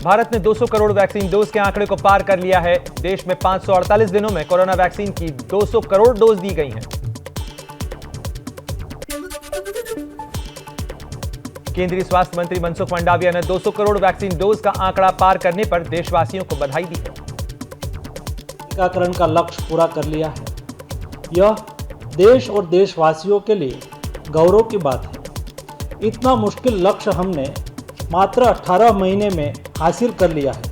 भारत ने 200 crore vaccine dose के आंकड़े को पार कर लिया है। देश में 548 दिनों में कोरोना वैक्सीन की 200 करोड़ डोज दी गई हैं। केंद्रीय स्वास्थ्य मंत्री मनसुख मंडाविया ने 200 करोड़ वैक्सीन डोज का आंकड़ा पार करने पर देशवासियों को बधाई दी है। टीकाकरण का लक्ष्य पूरा कर लिया है। यह देश और देशवासियों के लिए गौरव की बात है। इतना मुश्किल लक्ष्य हमने मात्र 18 महीने में हासिल कर लिया है।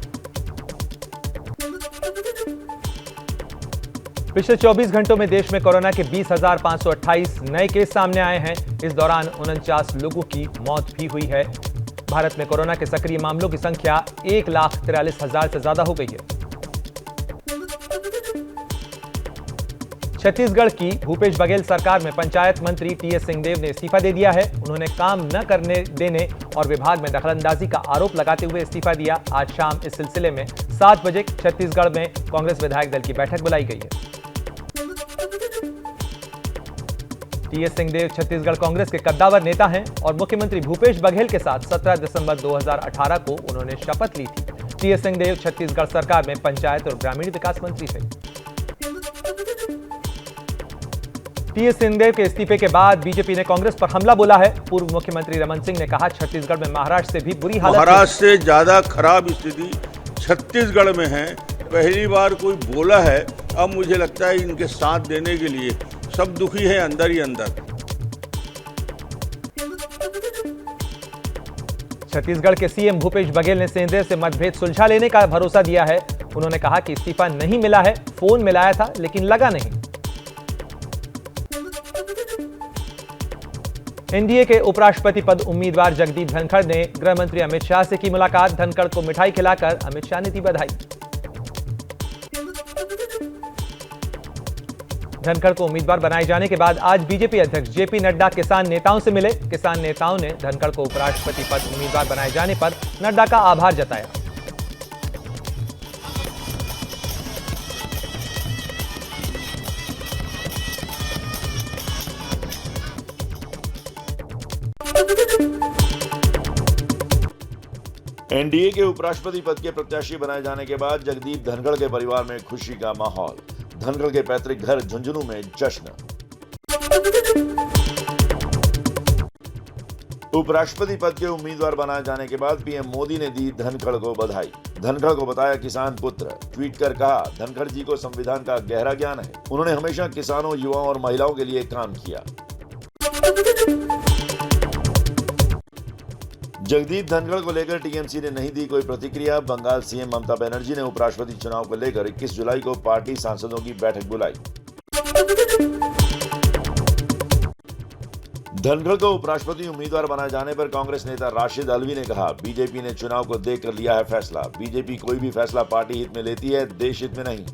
पिछले 24 घंटों में देश में कोरोना के 20,528 नए केस सामने आए हैं। इस दौरान 49 लोगों की मौत भी हुई है। भारत में कोरोना के सक्रिय मामलों की संख्या 1,43,000 से ज्यादा हो गई है। छत्तीसगढ़ की भूपेश बघेल सरकार में पंचायत मंत्री टीएस सिंहदेव ने इस्तीफा दे दिया है। उन्होंने काम न करने देने और विभाग में दखलंदाजी का आरोप लगाते हुए इस्तीफा दिया। आज शाम इस सिलसिले में 7 बजे छत्तीसगढ़ में कांग्रेस विधायक दल की बैठक बुलाई गई है। टीएस सिंहदेव छत्तीसगढ़ कांग्रेस के कद्दावर नेता हैं और मुख्यमंत्री भूपेश बघेल के साथ 17 दिसंबर 2018 को उन्होंने शपथ ली थी। टीएस सिंहदेव छत्तीसगढ़ सरकार में पंचायत और ग्रामीण विकास मंत्री थे। टीएस सिंहदेव के इस्तीफे के बाद बीजेपी ने कांग्रेस पर हमला बोला है। पूर्व मुख्यमंत्री रमन सिंह ने कहा, छत्तीसगढ़ में महाराष्ट्र से भी बुरी हालत, महाराष्ट्र से ज्यादा खराब स्थिति छत्तीसगढ़ में है। पहली बार कोई बोला है। अब मुझे लगता है इनके साथ देने के लिए सब दुखी है अंदर ही अंदर। छत्तीसगढ़ के सीएम भूपेश बघेल ने सिंहदेव से मतभेद सुलझा लेने का भरोसा दिया है। उन्होंने कहा कि इस्तीफा नहीं मिला है, फोन मिलाया था लेकिन लगा नहीं। एनडीए के उपराष्ट्रपति पद उम्मीदवार जगदीप धनखड़ ने गृह मंत्री अमित शाह से की मुलाकात। धनखड़ को मिठाई खिलाकर अमित शाह ने दी बधाई। धनखड़ को उम्मीदवार बनाए जाने के बाद आज बीजेपी अध्यक्ष जेपी नड्डा किसान नेताओं से मिले। किसान नेताओं ने धनखड़ को उपराष्ट्रपति पद उम्मीदवार बनाए जाने पर नड्डा का आभार जताया। एनडीए के उपराष्ट्रपति पद के प्रत्याशी बनाए जाने के बाद जगदीप धनखड़ के परिवार में खुशी का माहौल। धनखड़ के पैतृक घर झुंझुनू में जश्न। उपराष्ट्रपति पद के उम्मीदवार बनाए जाने के बाद पीएम मोदी ने दी धनखड़ को बधाई। धनखड़ को बताया किसान पुत्र। ट्वीट कर कहा, धनखड़ जी को संविधान का गहरा ज्ञान है। उन्होंने हमेशा किसानों, युवाओं और महिलाओं के लिए काम किया। जगदीप धनखड़ को लेकर टीएमसी ने नहीं दी कोई प्रतिक्रिया। बंगाल सीएम ममता बनर्जी ने उपराष्ट्रपति चुनाव को लेकर 21 जुलाई को पार्टी सांसदों की बैठक बुलाई। धनखड़ को उपराष्ट्रपति उम्मीदवार बनाए जाने पर कांग्रेस नेता राशिद अलवी ने कहा, बीजेपी ने चुनाव को देखकर लिया है फैसला। बीजेपी कोई भी फैसला पार्टी हित में लेती है, देश हित में नहीं।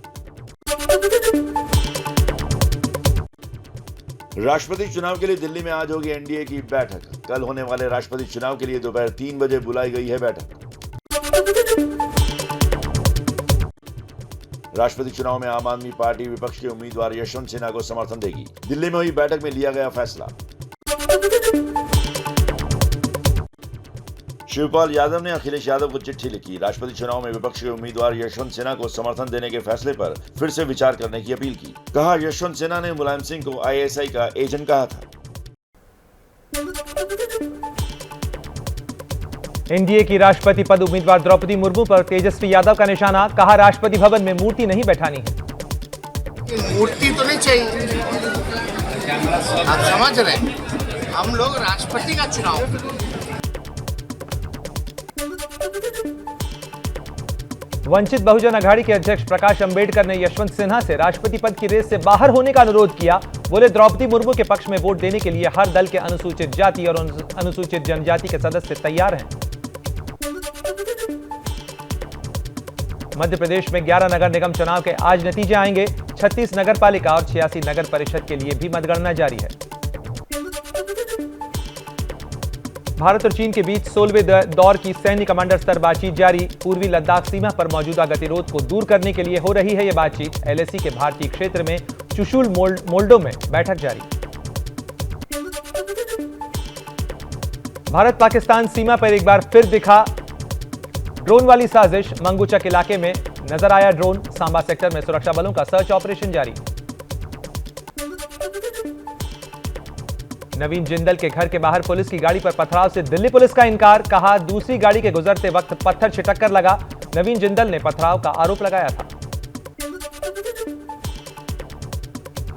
राष्ट्रपति चुनाव के लिए दिल्ली में आज होगी एनडीए की बैठक। कल होने वाले राष्ट्रपति चुनाव के लिए दोपहर 3 बजे बुलाई गई है बैठक। राष्ट्रपति चुनाव में आम आदमी पार्टी विपक्ष के उम्मीदवार यशवंत सिन्हा को समर्थन देगी। दिल्ली में हुई बैठक में लिया गया फैसला। शिवपाल यादव ने अखिलेश यादव को चिट्ठी लिखी। राष्ट्रपति चुनाव में विपक्ष के उम्मीदवार यशवंत सिन्हा को समर्थन देने के फैसले पर फिर से विचार करने की अपील की। कहा, यशवंत सिन्हा ने मुलायम सिंह को आईएसआई का एजेंट कहा था। एनडीए की राष्ट्रपति पद उम्मीदवार द्रौपदी मुर्मू पर तेजस्वी यादव का निशाना। कहा, राष्ट्रपति भवन में मूर्ति नहीं बैठानी है। मूर्ति तो नहीं चाहिए, आप समझ रहे हैं, हम लोग राष्ट्रपति का चुनाव। वंचित बहुजन अघाड़ी के अध्यक्ष प्रकाश अंबेडकर ने यशवंत सिन्हा से राष्ट्रपति पद की रेस से बाहर होने का अनुरोध किया। बोले, द्रौपदी मुर्मू के पक्ष में वोट देने के लिए हर दल के अनुसूचित जाति और अनुसूचित जनजाति के सदस्य तैयार हैं। मध्य प्रदेश में 11 नगर निगम चुनाव के आज नतीजे आएंगे। 36 नगर पालिका और 86 नगर परिषद के लिए भी मतगणना जारी है। भारत और चीन के बीच 16वें दौर की सैन्य कमांडर स्तर बातचीत जारी। पूर्वी लद्दाख सीमा पर मौजूदा गतिरोध को दूर करने के लिए हो रही है यह बातचीत। एलएसी के भारतीय क्षेत्र में चुशुल मोल्डो में बैठक जारी। भारत पाकिस्तान सीमा पर एक बार फिर दिखा ड्रोन वाली साजिश, मंगूचक इलाके में नजर आया ड्रोन। सांबा सेक्टर में सुरक्षा बलों का सर्च ऑपरेशन जारी। नवीन जिंदल के घर के बाहर पुलिस की गाड़ी पर पथराव से दिल्ली पुलिस का इनकार, कहा दूसरी गाड़ी के गुजरते वक्त पत्थर छिटक कर लगा। नवीन जिंदल ने पथराव का आरोप लगाया था।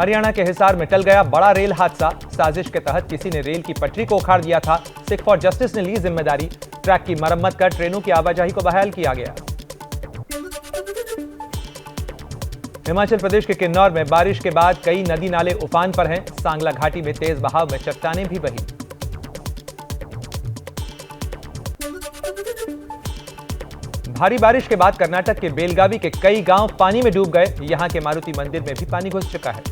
हरियाणा के हिसार में टल गया बड़ा रेल हादसा, साजिश के तहत किसी ने रेल की पटरी को उखाड़ दिया था। सिख फॉर जस्टिस ने ली जिम्मेदारी, ट्रैक की मरम्मत कर ट्रेनों की आवाजाही को बहाल किया गया। हिमाचल प्रदेश के किन्नौर में बारिश के बाद कई नदी नाले उफान पर हैं। सांगला घाटी में तेज बहाव में चट्टानें भी बही। भारी बारिश के बाद कर्नाटक के बेलगावी के कई गांव पानी में डूब गए। यहां के मारुति मंदिर में भी पानी घुस चुका है।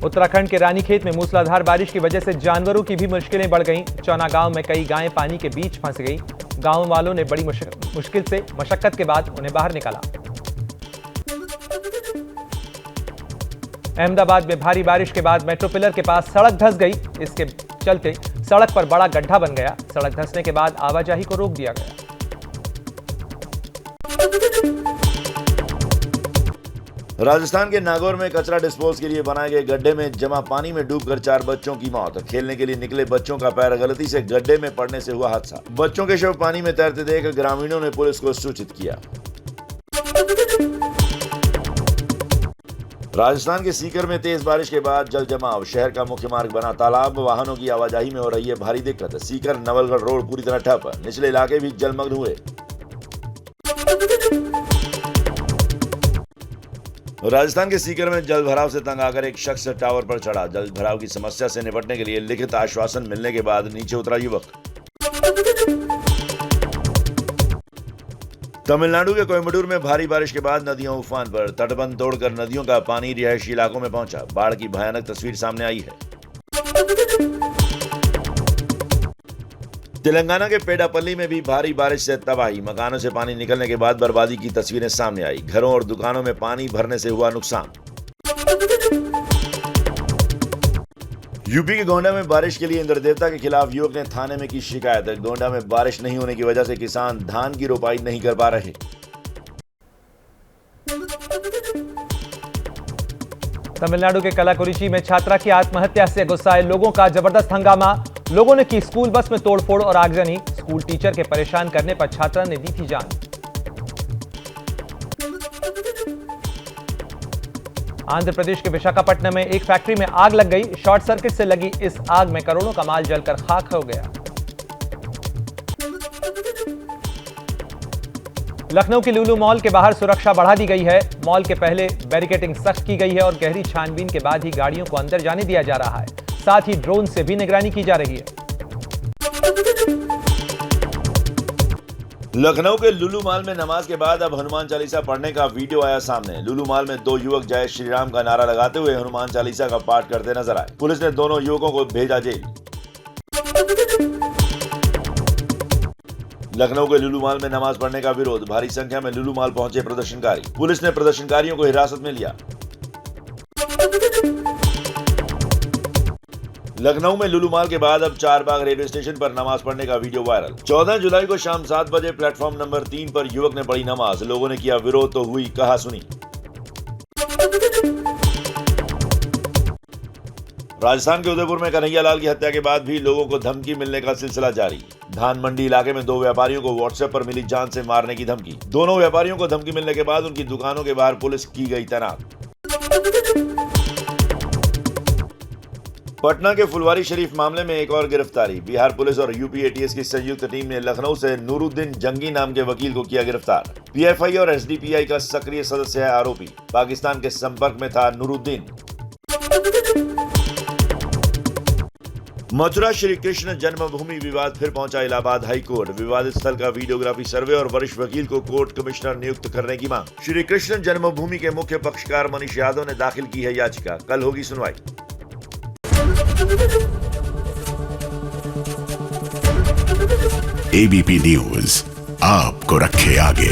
उत्तराखंड के रानीखेत में मूसलाधार बारिश की वजह से जानवरों की भी मुश्किलें बढ़ गईं। चौना गांव में कई गायें पानी के बीच फंस गईं। गांव वालों ने बड़ी मुश्किल से मशक्कत के बाद उन्हें बाहर निकाला। अहमदाबाद में भारी बारिश के बाद मेट्रो पिलर के पास सड़क धंस गई। इसके चलते सड़क पर बड़ा गड्ढा बन गया। सड़क धंसने के बाद आवाजाही को रोक दिया गया। राजस्थान के नागौर में कचरा डिस्पोज के लिए बनाए गए गड्ढे में जमा पानी में डूबकर 4 बच्चों की मौत। खेलने के लिए निकले बच्चों का पैर गलती से गड्ढे में पड़ने से हुआ हादसा। बच्चों के शव पानी में तैरते देख ग्रामीणों ने पुलिस को सूचित किया। राजस्थान के सीकर में तेज बारिश के बाद जल जमाव, शहर का मुख्य मार्ग बना तालाब, वाहनों की आवाजाही में हो रही है भारी दिक्कत। सीकर नवलगढ़ रोड पूरी तरह ठप, निचले इलाके भी जलमग्न हुए। राजस्थान के सीकर में जल भराव से तंग आकर एक शख्स टावर पर चढ़ा। जल भराव की समस्या से निपटने के लिए लिखित आश्वासन मिलने के बाद नीचे उतरा युवक। तमिलनाडु के कोयम्बटूर में भारी बारिश के बाद नदियां उफान पर, तटबंध तोड़कर नदियों का पानी रिहायशी इलाकों में पहुंचा। बाढ़ की भयानक तस्वीर सामने आई है। तेलंगाना के पेडापल्ली में भी भारी बारिश से तबाही, मकानों से पानी निकलने के बाद बर्बादी की तस्वीरें सामने आई। घरों और दुकानों में पानी भरने से हुआ नुकसान। यूपी के गोंडा में बारिश के लिए इंद्र देवता के खिलाफ युवक ने थाने में की शिकायत। गोंडा में बारिश नहीं होने की वजह से किसान धान की रोपाई नहीं कर पा रहे। तमिलनाडु के कलाकुरिची में छात्रा की आत्महत्या से गुस्साए लोगों का जबरदस्त हंगामा। लोगों ने की स्कूल बस में तोड़फोड़ और आगजनी। स्कूल टीचर के परेशान करने पर छात्रा ने दी थी जान। आंध्र प्रदेश के विशाखापट्टनम में एक फैक्ट्री में आग लग गई। शॉर्ट सर्किट से लगी इस आग में करोड़ों का माल जलकर खाक हो गया। लखनऊ के लुलु मॉल के बाहर सुरक्षा बढ़ा दी गई है। मॉल के पहले बैरिकेडिंग सख्त की गई है और गहरी छानबीन के बाद ही गाड़ियों को अंदर जाने दिया जा रहा है। साथ ही ड्रोन से भी निगरानी की जा रही है। लखनऊ के लुलु मॉल में नमाज के बाद अब हनुमान चालीसा पढ़ने का वीडियो आया सामने। लुलु मॉल में 2 युवक जय श्री राम का नारा लगाते हुए हनुमान चालीसा का पाठ करते नजर आए। पुलिस ने दोनों युवकों को भेजा जेल। लखनऊ के लुलु मॉल में नमाज पढ़ने का विरोध, भारी संख्या में लुलु मॉल पहुंचे प्रदर्शनकारी। पुलिस ने प्रदर्शनकारियों को हिरासत में लिया। लखनऊ में लुलु मॉल के बाद अब चारबाग रेलवे स्टेशन पर नमाज पढ़ने का वीडियो वायरल। 14 जुलाई को शाम 7 बजे प्लेटफॉर्म नंबर 3 पर युवक ने पढ़ी नमाज। लोगों ने किया विरोध तो हुई कहा सुनी। राजस्थान के उदयपुर में कन्हैयालाल की हत्या के बाद भी लोगों को धमकी मिलने का सिलसिला जारी। धान मंडी इलाके में 2 व्यापारियों को व्हाट्सएप पर मिली जान से मारने की धमकी। दोनों व्यापारियों को धमकी मिलने के बाद उनकी दुकानों के बाहर पुलिस की गई तैनात। पटना के फुलवारी शरीफ मामले में एक और गिरफ्तारी। बिहार पुलिस और यूपी एटीएस की संयुक्त टीम ने लखनऊ से नूरुद्दीन जंगी नाम के वकील को किया गिरफ्तार। पीएफआई और एसडीपीआई का सक्रिय सदस्य है आरोपी। पाकिस्तान के संपर्क में था नूरुद्दीन। मथुरा श्री कृष्ण जन्मभूमि विवाद फिर पहुंचा इलाहाबाद हाई कोर्ट। विवादित स्थल का वीडियोग्राफी सर्वे और वरिष्ठ वकील को कोर्ट कमिश्नर नियुक्त करने की मांग। श्री कृष्ण जन्मभूमि के मुख्य पक्षकार मनीष यादव ने दाखिल की है याचिका। कल होगी सुनवाई। एबीपी न्यूज आपको रखे आगे।